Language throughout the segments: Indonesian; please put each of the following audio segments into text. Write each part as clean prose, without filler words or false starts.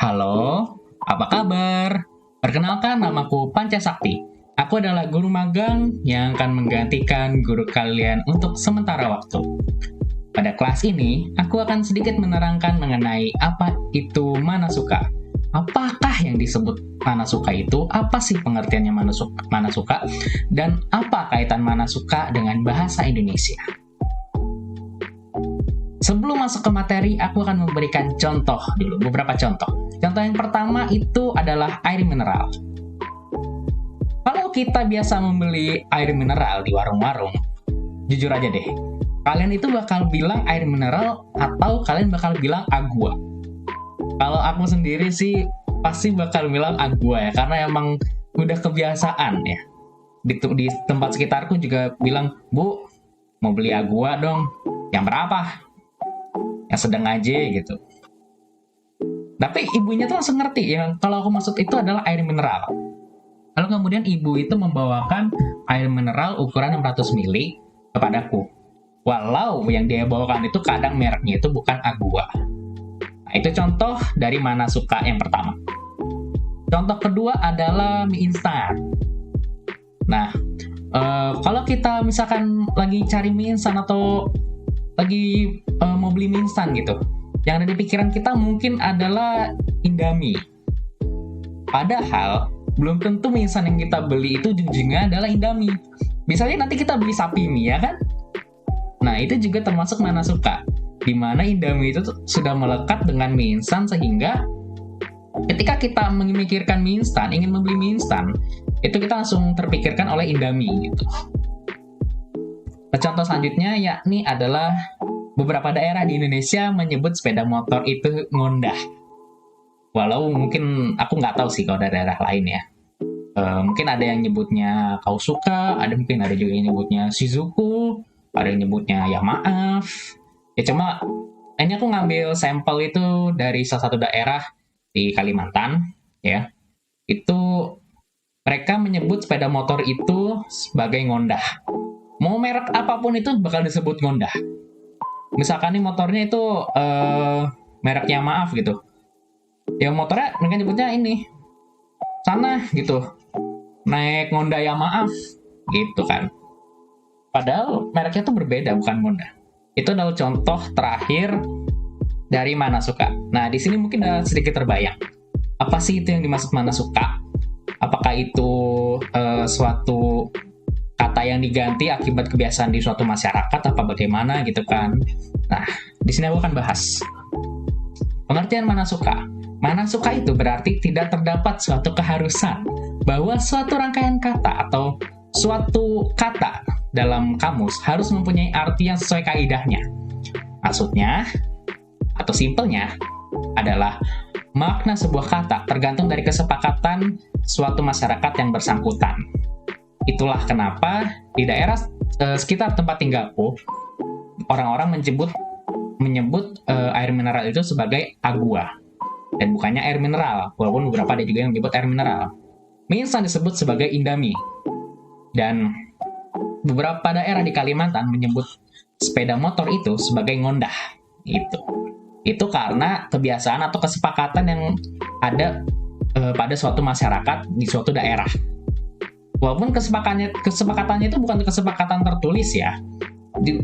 Halo, apa kabar? Perkenalkan, namaku Panca Sakti. Aku adalah guru magang yang akan menggantikan guru kalian untuk sementara waktu. Pada kelas ini, aku akan sedikit menerangkan mengenai apa itu Manasuka. Apakah yang disebut Manasuka itu? Apa sih pengertiannya Manasuka? Dan apa kaitan Manasuka dengan bahasa Indonesia? Sebelum masuk ke materi, aku akan memberikan contoh dulu, beberapa contoh. Contoh yang pertama itu adalah air mineral. Kalau kita biasa membeli air mineral di warung-warung, jujur aja deh, kalian itu bakal bilang air mineral atau kalian bakal bilang agua. Kalau aku sendiri sih pasti bakal bilang agua ya, karena emang udah kebiasaan ya. Di tempat sekitarku juga bilang, "Bu, mau beli agua dong. Yang berapa?" Yang sedang aja gitu. Tapi ibunya tuh langsung ngerti ya, kalau aku maksud itu adalah air mineral. Lalu kemudian ibu itu membawakan air mineral ukuran 600 ml kepadaku. Walau yang dia bawakan itu kadang mereknya itu bukan Agua. Nah, itu contoh dari Manasuka yang pertama. Contoh kedua adalah mie instan. Nah, kalau kita misalkan lagi cari mie instan atau lagi mau beli mie instan gitu, yang ada di pikiran kita mungkin adalah Indomie. Padahal belum tentu mie instan yang kita beli itu ujung-ujungnya adalah Indomie. Misalnya nanti kita beli sapi mie ya kan? Nah itu juga termasuk Manasuka, di mana Indomie itu sudah melekat dengan mie instan sehingga ketika kita memikirkan mie instan, ingin membeli mie instan, itu kita langsung terpikirkan oleh Indomie gitu. Contoh selanjutnya yakni adalah beberapa daerah di Indonesia menyebut sepeda motor itu ngondah. Walau mungkin aku nggak tahu sih kalau dari daerah lain ya. Mungkin ada yang nyebutnya Kausuka, mungkin ada juga yang nyebutnya Shizuku, ada yang nyebutnya ya maaf. Ya cuma ini aku ngambil sampel itu dari salah satu daerah di Kalimantan ya. Itu mereka menyebut sepeda motor itu sebagai ngondah. Mau merek apapun itu bakal disebut ngondah. Misalkan nih motornya itu mereknya maaf gitu. Ya motornya mereka nyebutnya ini sana gitu. Naik Honda ya maaf gitu kan. Padahal mereknya tuh berbeda, bukan Honda. Itu adalah contoh terakhir dari Manasuka. Nah, di sini mungkin udah sedikit terbayang. Apa sih itu yang dimaksud Manasuka? Apakah itu suatu kata yang diganti akibat kebiasaan di suatu masyarakat apa bagaimana gitu kan? Nah, di sini aku akan bahas pengertian Manasuka. Manasuka itu berarti tidak terdapat suatu keharusan bahwa suatu rangkaian kata atau suatu kata dalam kamus harus mempunyai arti yang sesuai kaidahnya. Maksudnya, atau simpelnya, adalah makna sebuah kata tergantung dari kesepakatan suatu masyarakat yang bersangkutan. Itulah kenapa di daerah sekitar tempat tinggalku, orang-orang menyebut air mineral itu sebagai agua. Dan bukannya air mineral, walaupun beberapa ada juga yang menyebut air mineral. Mie instan disebut sebagai Indomie. Dan beberapa daerah di Kalimantan menyebut sepeda motor itu sebagai ngondah. Itu karena kebiasaan atau kesepakatan yang ada pada suatu masyarakat di suatu daerah. Walaupun kesepakatannya itu bukan kesepakatan tertulis ya.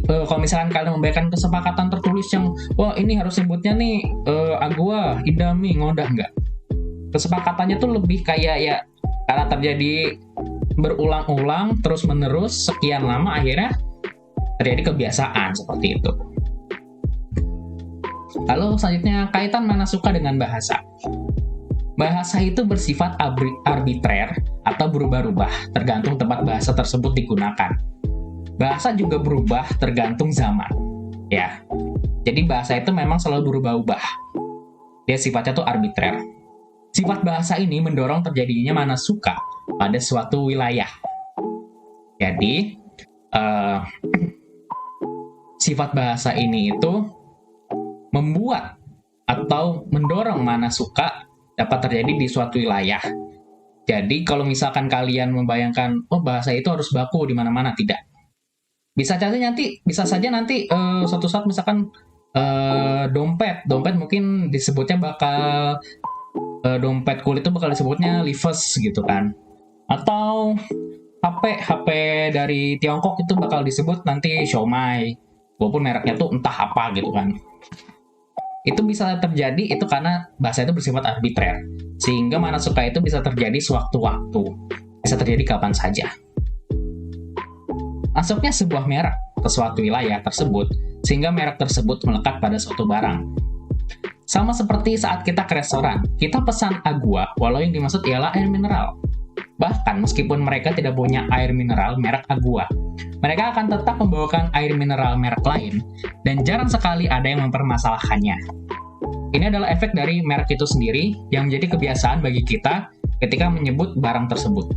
Kalau misalkan kalian membayangkan kesepakatan tertulis yang wah ini harus sebutnya nih Agua, Indomie, ngondah, enggak. Kesepakatannya tuh lebih kayak ya karena terjadi berulang-ulang terus menerus sekian lama akhirnya terjadi kebiasaan seperti itu. Lalu selanjutnya kaitan Manasuka dengan bahasa. Bahasa itu bersifat arbitrer atau berubah-ubah tergantung tempat bahasa tersebut digunakan. Bahasa juga berubah tergantung zaman. Ya. Jadi bahasa itu memang selalu berubah-ubah. Dia sifatnya tuh arbitrer. Sifat bahasa ini mendorong terjadinya Manasuka pada suatu wilayah. Jadi, sifat bahasa ini itu membuat atau mendorong Manasuka dapat terjadi di suatu wilayah. Jadi kalau misalkan kalian membayangkan, oh bahasa itu harus baku di mana-mana, tidak. Bisa saja nanti suatu saat misalkan dompet mungkin disebutnya bakal dompet kulit itu bakal disebutnya Levi's gitu kan. Atau HP dari Tiongkok itu bakal disebut nanti Xiaomi, walaupun mereknya tuh entah apa gitu kan. Itu bisa terjadi itu karena bahasa itu bersifat arbitrer, sehingga mana suka itu bisa terjadi sewaktu-waktu, bisa terjadi kapan saja. Masuknya sebuah merek ke suatu wilayah tersebut, sehingga merek tersebut melekat pada suatu barang. Sama seperti saat kita ke restoran, kita pesan agua, walau yang dimaksud ialah air mineral. Bahkan meskipun mereka tidak punya air mineral merek Agua, mereka akan tetap membawakan air mineral merek lain, dan jarang sekali ada yang mempermasalahkannya. Ini adalah efek dari merek itu sendiri yang menjadi kebiasaan bagi kita ketika menyebut barang tersebut.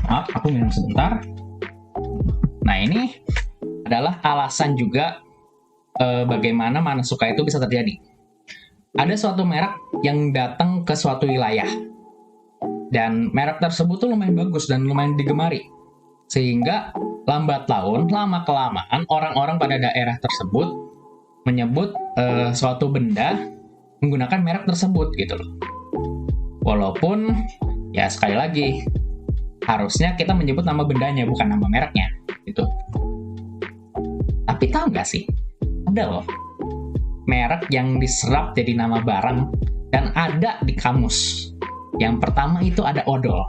Maaf, aku minum sebentar. Nah, ini adalah alasan juga bagaimana mana suka itu bisa terjadi. Ada suatu merek yang datang ke suatu wilayah, dan merek tersebut tuh lumayan bagus dan lumayan digemari, sehingga lambat laun, lama-kelamaan orang-orang pada daerah tersebut menyebut suatu benda menggunakan merek tersebut gitu loh. Walaupun ya sekali lagi harusnya kita menyebut nama bendanya bukan nama mereknya gitu. Tapi tahu nggak sih, ada loh merek yang diserap jadi nama barang dan ada di kamus. Yang pertama itu ada odol.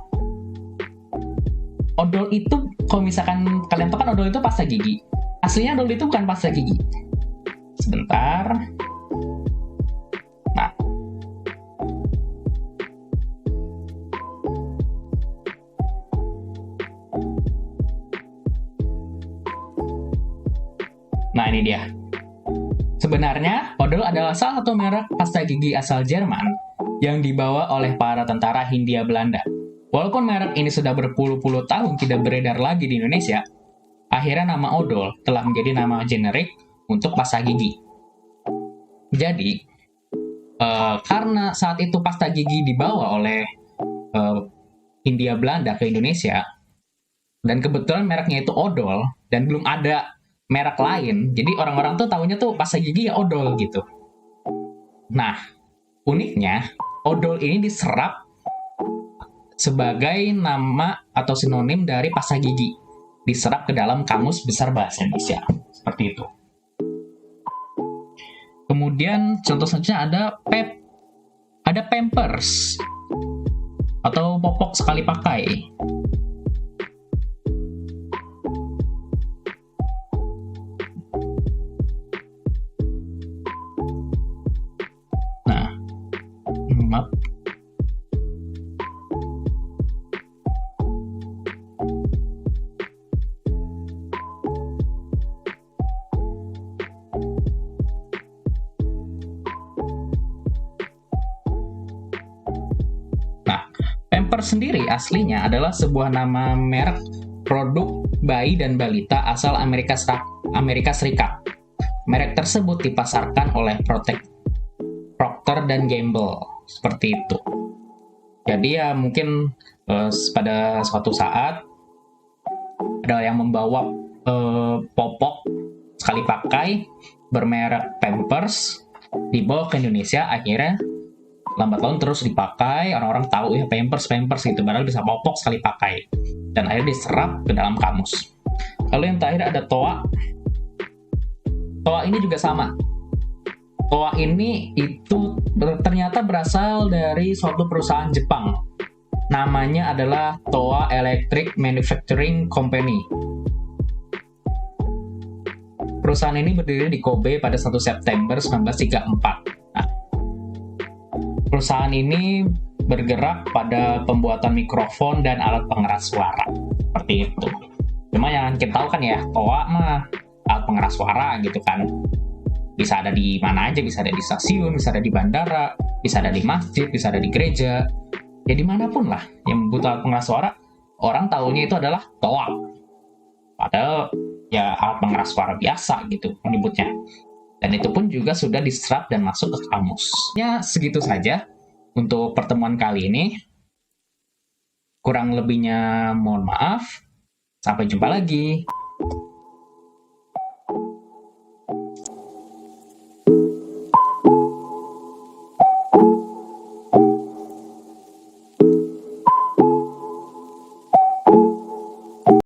Odol itu, kalau misalkan kalian tahu kan odol itu pasta gigi. Aslinya odol itu bukan pasta gigi. Sebentar. Nah, ini dia. Sebenarnya, odol adalah salah satu merek pasta gigi asal Jerman yang dibawa oleh para tentara Hindia Belanda. Walaupun merek ini sudah berpuluh-puluh tahun tidak beredar lagi di Indonesia, akhirnya nama odol telah menjadi nama generik untuk pasta gigi. Jadi, karena saat itu pasta gigi dibawa oleh Hindia Belanda ke Indonesia, dan kebetulan mereknya itu odol, dan belum ada merek lain, jadi orang-orang tuh taunya tuh pasta gigi ya odol gitu. Nah, uniknya, odol ini diserap sebagai nama atau sinonim dari pasta gigi. Diserap ke dalam Kamus Besar Bahasa Indonesia. Seperti itu. Kemudian, contoh selanjutnya ada Pampers atau popok sekali pakai. Maaf. Nah, Pampers sendiri aslinya adalah sebuah nama merek produk bayi dan balita asal Amerika Serikat. Merek tersebut dipasarkan oleh Procter & Gamble. Seperti itu. Jadi ya mungkin pada suatu saat ada yang membawa popok sekali pakai bermerek Pampers dibawa ke Indonesia, akhirnya lambat laun terus dipakai, orang-orang tahu ya Pampers gitu, padahal bisa popok sekali pakai, dan akhirnya diserap ke dalam kamus. Lalu yang terakhir ada Toa. Toa ini juga sama. Toa ini itu ternyata berasal dari suatu perusahaan Jepang. Namanya adalah Toa Electric Manufacturing Company. Perusahaan ini berdiri di Kobe pada 1 September 1934. Nah, perusahaan ini bergerak pada pembuatan mikrofon dan alat pengeras suara. Seperti itu. Cuma yang kita tahu kan ya, Toa mah alat pengeras suara gitu kan. Bisa ada di mana aja, bisa ada di stasiun, bisa ada di bandara, bisa ada di masjid, bisa ada di gereja. Ya dimanapun lah yang membutuhkan alat pengeras suara, orang tahunya itu adalah Toa. Padahal ya alat pengeras suara biasa gitu menyebutnya. Dan itu pun juga sudah diserap dan masuk ke kamus. Ya segitu saja untuk pertemuan kali ini. Kurang lebihnya mohon maaf. Sampai jumpa lagi.